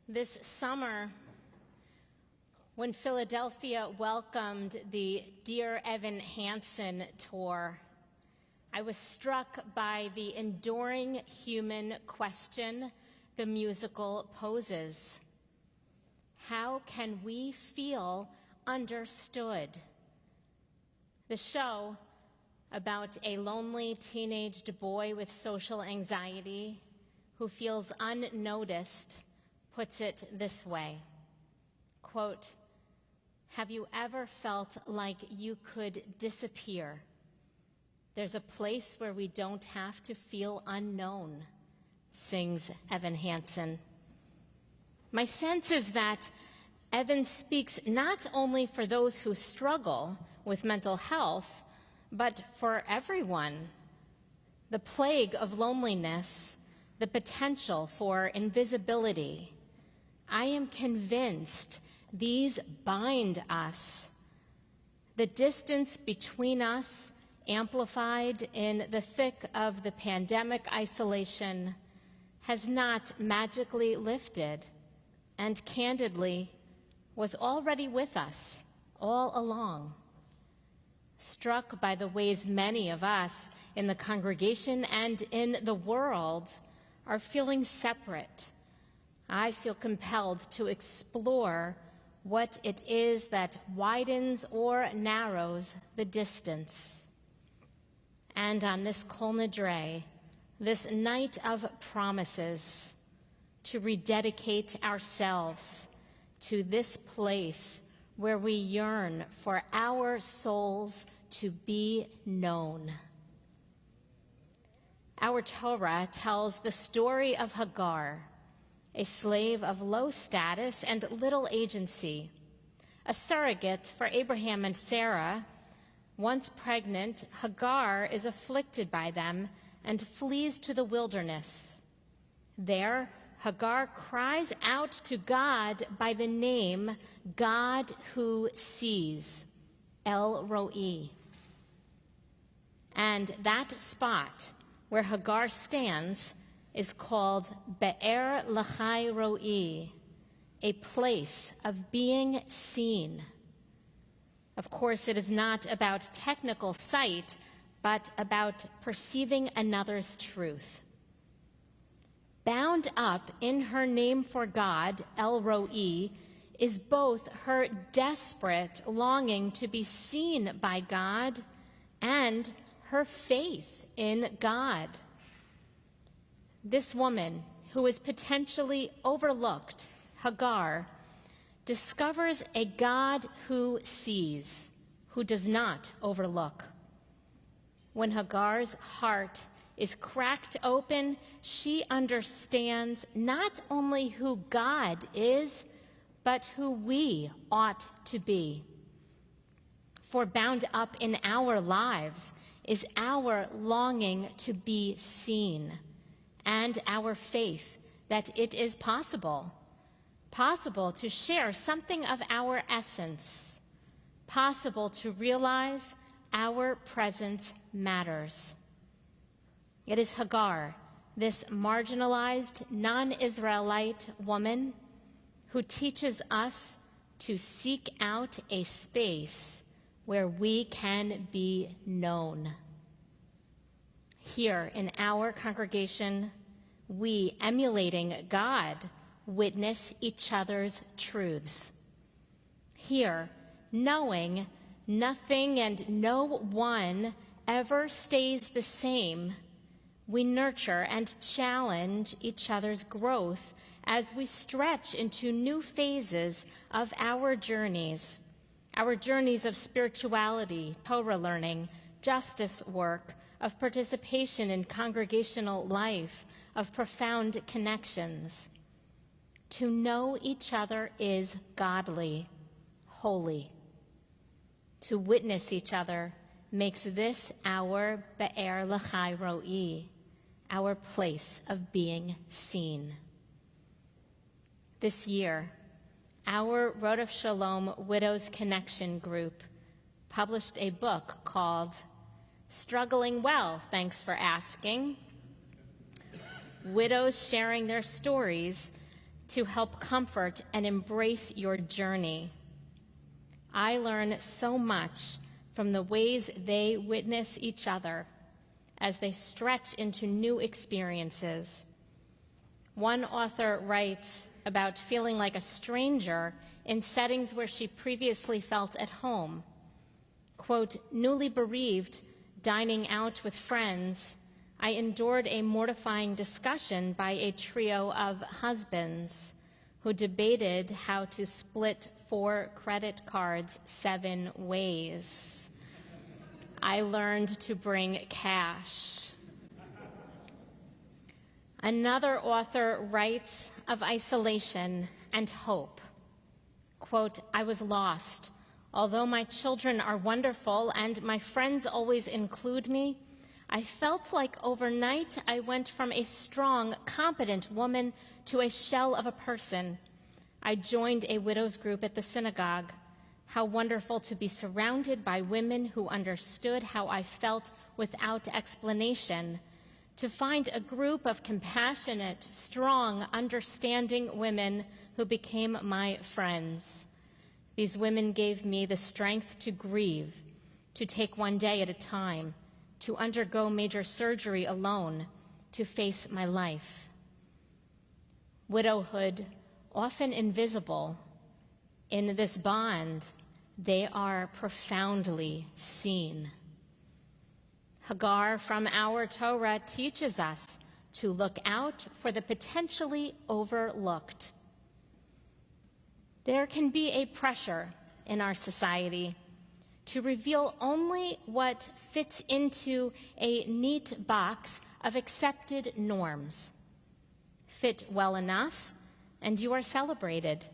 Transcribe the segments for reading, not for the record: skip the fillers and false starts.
This summer, when Philadelphia welcomed the Dear Evan Hansen tour, I was struck by the enduring human question the musical poses. How can we feel understood? The show, about a lonely teenaged boy with social anxiety who feels unnoticed, puts it this way, quote, "Have you ever felt like you could disappear? There's a place where we don't have to feel unknown," sings Evan Hansen. My sense is that Evan speaks not only for those who struggle with mental health, but for everyone. The plague of loneliness, the potential for invisibility. I am convinced these bind us. The distance between us, amplified in the thick of the pandemic isolation, has not magically lifted, and candidly was already with us all along. Struck by the ways many of us in the congregation and in the world are feeling separate, I feel compelled to explore what it is that widens or narrows the distance. And on this Kol Nidre, this night of promises, to rededicate ourselves to this place where we yearn for our souls to be known. Our Torah tells the story of Hagar, a slave of low status and little agency, a surrogate for Abraham and Sarah. Once pregnant, Hagar is afflicted by them and flees to the wilderness. There, Hagar cries out to God by the name God who sees, El Roi. And that spot where Hagar stands is called Be'er Lachai Roi, a place of being seen. Of course, it is not about technical sight, but about perceiving another's truth. Bound up in her name for God, El Roi, is both her desperate longing to be seen by God and her faith in God. This woman, who is potentially overlooked, Hagar, discovers a God who sees, who does not overlook. When Hagar's heart is cracked open, she understands not only who God is, but who we ought to be. For bound up in our lives is our longing to be seen, and our faith that it is possible to share something of our essence, possible to realize our presence matters. It is Hagar, this marginalized, non-Israelite woman, who teaches us to seek out a space where we can be known. Here in our congregation, we, emulating God, witness each other's truths. Here, knowing nothing and no one ever stays the same, we nurture and challenge each other's growth as we stretch into new phases of our journeys of spirituality, Torah learning, justice work, of participation in congregational life, of profound connections. To know each other is godly, holy. To witness each other makes this our Be'er Lachai Roi, our place of being seen. This year, our Road of Shalom Widows Connection group published a book called Struggling Well, Thanks for Asking. Widows sharing their stories to help comfort and embrace your journey. I learn so much from the ways they witness each other as they stretch into new experiences. One author writes about feeling like a stranger in settings where she previously felt at home. Quote, newly bereaved, dining out with friends, I endured a mortifying discussion by a trio of husbands who debated how to split 4 credit cards 7 ways. I learned to bring cash. Another author writes of isolation and hope. Quote, I was lost. Although my children are wonderful and my friends always include me, I felt like overnight I went from a strong, competent woman to a shell of a person. I joined a widows group at the synagogue. How wonderful to be surrounded by women who understood how I felt without explanation. To find a group of compassionate, strong, understanding women who became my friends. These women gave me the strength to grieve, to take one day at a time, to undergo major surgery alone, to face my life. Widowhood, often invisible, in this bond, they are profoundly seen. Hagar from our Torah teaches us to look out for the potentially overlooked. There can be a pressure in our society to reveal only what fits into a neat box of accepted norms. Fit well enough, and you are celebrated.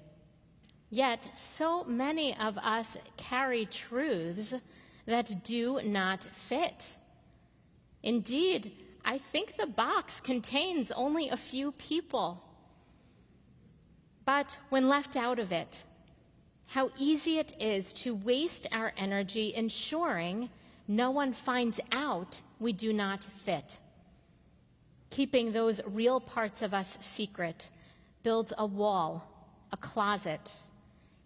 Yet, so many of us carry truths that do not fit. Indeed, I think the box contains only a few people. But when left out of it, how easy it is to waste our energy ensuring no one finds out we do not fit. Keeping those real parts of us secret builds a wall, a closet,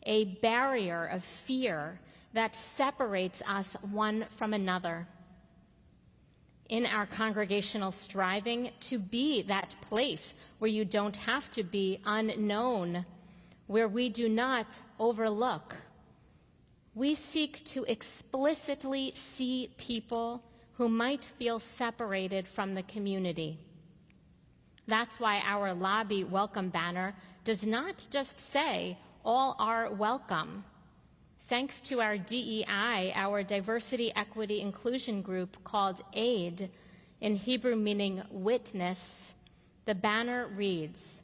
a barrier of fear that separates us one from another. In our congregational striving to be that place where you don't have to be unknown, where we do not overlook, we seek to explicitly see people who might feel separated from the community. That's why our lobby welcome banner does not just say, all are welcome. Thanks to our DEI, our Diversity, Equity, Inclusion group called AID, in Hebrew meaning witness, the banner reads,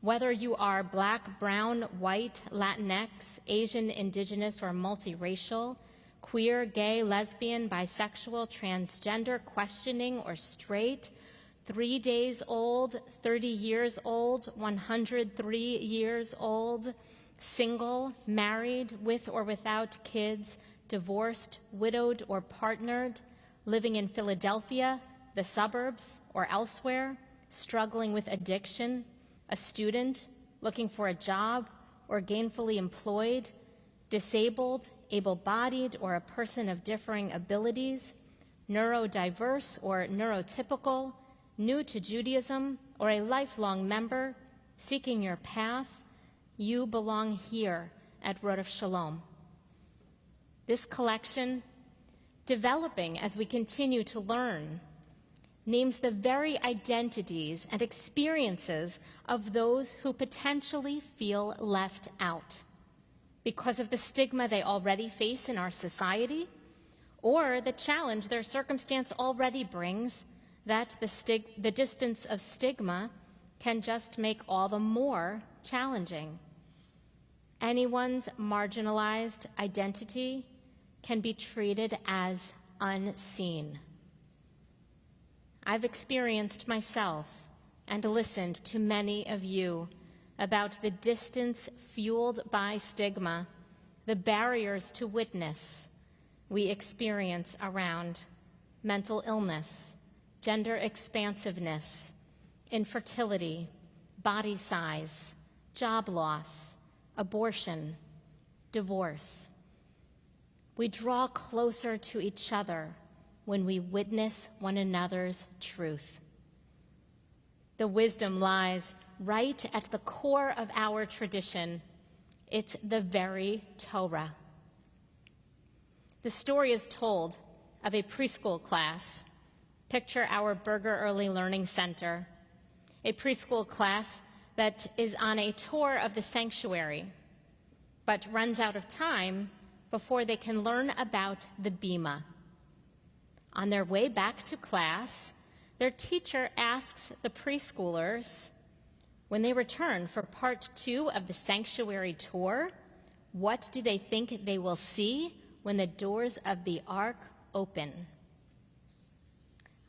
whether you are Black, brown, white, Latinx, Asian, Indigenous, or multiracial, queer, gay, lesbian, bisexual, transgender, questioning, or straight, 3 days old, 30 years old, 103 years old, single, married, with or without kids, divorced, widowed, or partnered, living in Philadelphia, the suburbs, or elsewhere, struggling with addiction, a student, looking for a job, or gainfully employed, disabled, able-bodied, or a person of differing abilities, neurodiverse or neurotypical, new to Judaism, or a lifelong member, seeking your path, you belong here at Road of Shalom. This collection, developing as we continue to learn, names the very identities and experiences of those who potentially feel left out because of the stigma they already face in our society or the challenge their circumstance already brings that the distance of stigma can just make all the more challenging. Anyone's marginalized identity can be treated as unseen. I've experienced myself and listened to many of you about the distance fueled by stigma, the barriers to witness we experience around mental illness, gender expansiveness, infertility, body size, job loss, abortion, divorce. We draw closer to each other when we witness one another's truth. The wisdom lies right at the core of our tradition. It's the very Torah. The story is told of a preschool class. Picture our Berger Early Learning Center, a preschool class that is on a tour of the sanctuary, but runs out of time before they can learn about the Bima. On their way back to class, their teacher asks the preschoolers, when they return for part 2 of the sanctuary tour, what do they think they will see when the doors of the ark open?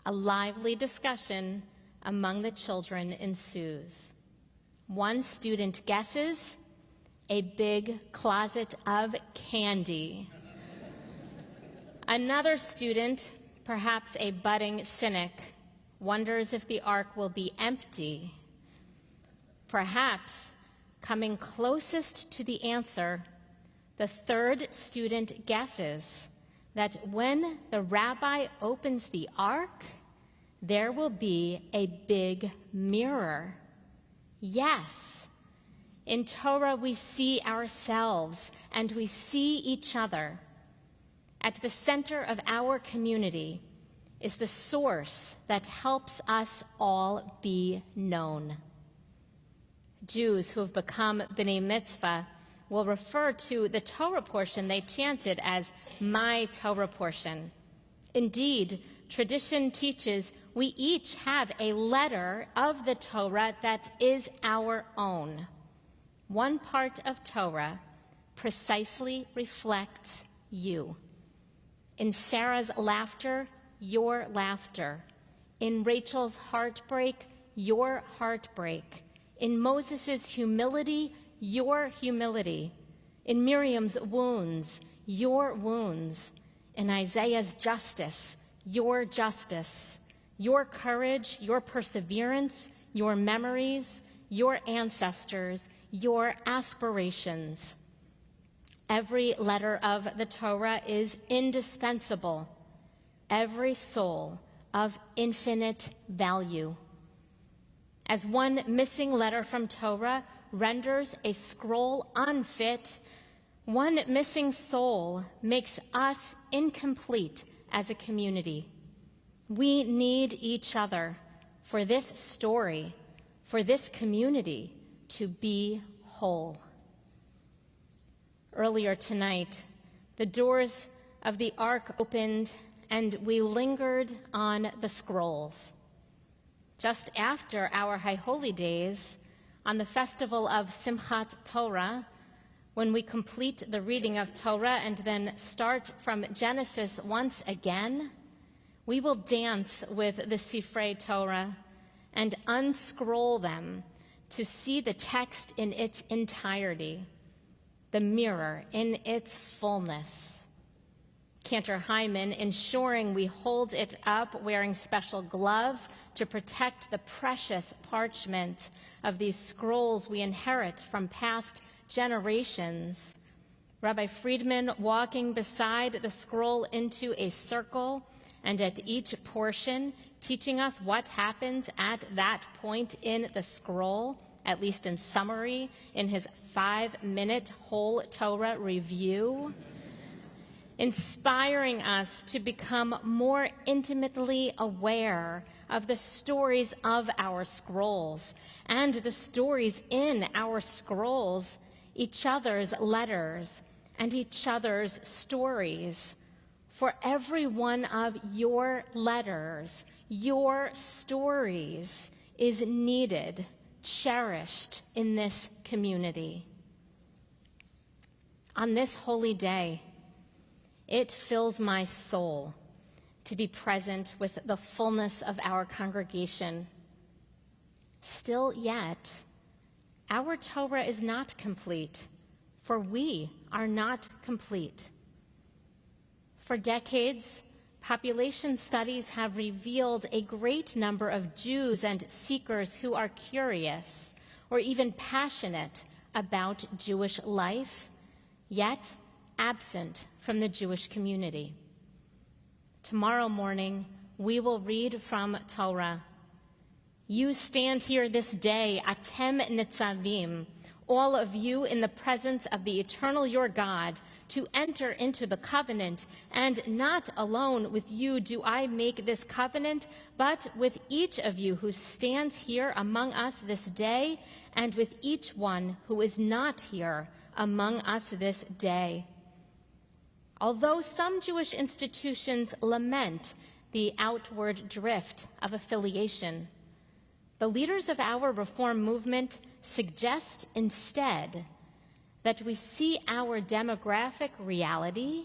A lively discussion among the children ensues. One student guesses a big closet of candy. Another student, perhaps a budding cynic, wonders if the ark will be empty. Perhaps, coming closest to the answer, the third student guesses that when the rabbi opens the ark, there will be a big mirror. Yes, in Torah we see ourselves and we see each other. At the center of our community is the source that helps us all be known. Jews who have become B'nai Mitzvah will refer to the Torah portion they chanted as my Torah portion. Indeed, tradition teaches we each have a letter of the Torah that is our own. One part of Torah precisely reflects you. In Sarah's laughter, your laughter. In Rachel's heartbreak, your heartbreak. In Moses' humility, your humility. In Miriam's wounds, your wounds. In Isaiah's justice, your justice. Your courage, your perseverance, your memories, your ancestors, your aspirations. Every letter of the Torah is indispensable. Every soul of infinite value. As one missing letter from Torah renders a scroll unfit, one missing soul makes us incomplete as a community. We need each other for this story, for this community to be whole. Earlier tonight, the doors of the ark opened and we lingered on the scrolls. Just after our High Holy Days, on the festival of Simchat Torah, when we complete the reading of Torah and then start from Genesis once again, we will dance with the Sifrei Torah and unscroll them to see the text in its entirety, the mirror in its fullness. Cantor Hyman ensuring we hold it up wearing special gloves to protect the precious parchment of these scrolls we inherit from past generations. Rabbi Friedman walking beside the scroll into a circle and at each portion teaching us what happens at that point in the scroll, at least in summary, in his 5-minute whole Torah review. Inspiring us to become more intimately aware of the stories of our scrolls and the stories in our scrolls, each other's letters and each other's stories. For every one of your letters, your stories is needed, cherished in this community. On this holy day, it fills my soul to be present with the fullness of our congregation. Still yet, our Torah is not complete, for we are not complete. For decades, population studies have revealed a great number of Jews and seekers who are curious, or even passionate about Jewish life, yet absent from the Jewish community. Tomorrow morning, we will read from Torah. You stand here this day, Atem Nitzavim, all of you in the presence of the eternal your God, to enter into the covenant, and not alone with you do I make this covenant, but with each of you who stands here among us this day, and with each one who is not here among us this day. Although some Jewish institutions lament the outward drift of affiliation, the leaders of our Reform movement suggest instead that we see our demographic reality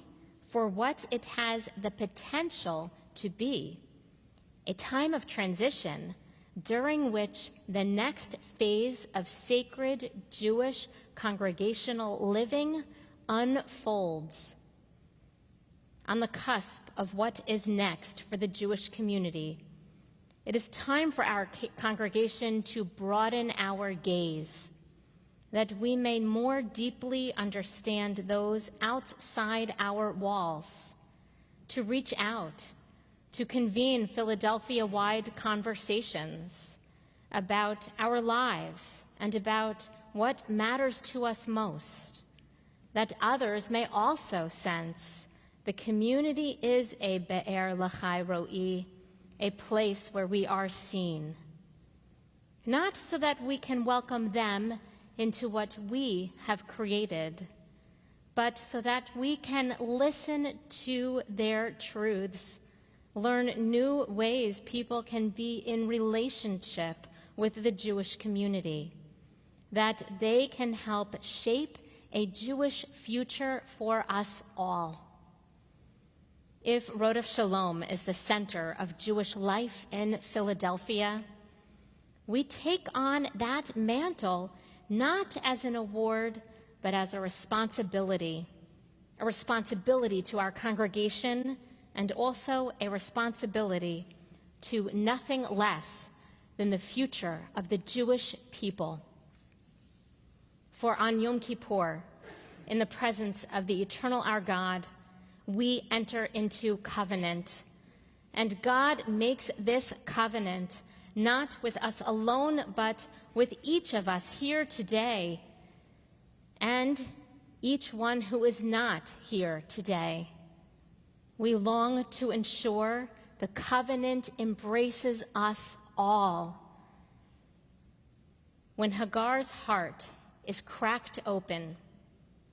for what it has the potential to be, a time of transition during which the next phase of sacred Jewish congregational living unfolds. On the cusp of what is next for the Jewish community, it is time for our congregation to broaden our gaze, that we may more deeply understand those outside our walls, to reach out, to convene Philadelphia-wide conversations about our lives and about what matters to us most, that others may also sense the community is a be'er l'chai ro'i, a place where we are seen, not so that we can welcome them into what we have created, but so that we can listen to their truths, learn new ways people can be in relationship with the Jewish community, that they can help shape a Jewish future for us all. If Rodef Shalom is the center of Jewish life in Philadelphia, we take on that mantle not as an award, but as a responsibility to our congregation, and also a responsibility to nothing less than the future of the Jewish people. For on Yom Kippur, in the presence of the eternal our God, we enter into covenant. And God makes this covenant not with us alone, but with each of us here today, and each one who is not here today. We long to ensure the covenant embraces us all. When Hagar's heart is cracked open,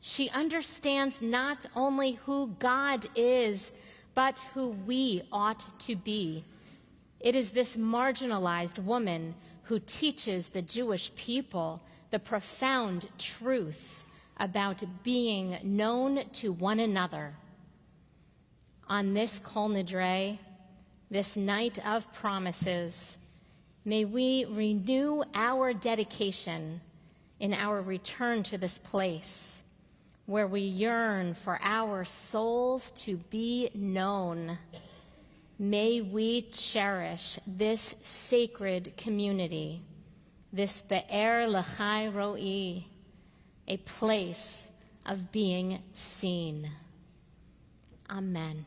she understands not only who God is, but who we ought to be. It is this marginalized woman who teaches the Jewish people the profound truth about being known to one another. On this Kol Nidre, this night of promises, may we renew our dedication in our return to this place where we yearn for our souls to be known. May we cherish this sacred community, this be'er l'chai ro'i, a place of being seen. Amen.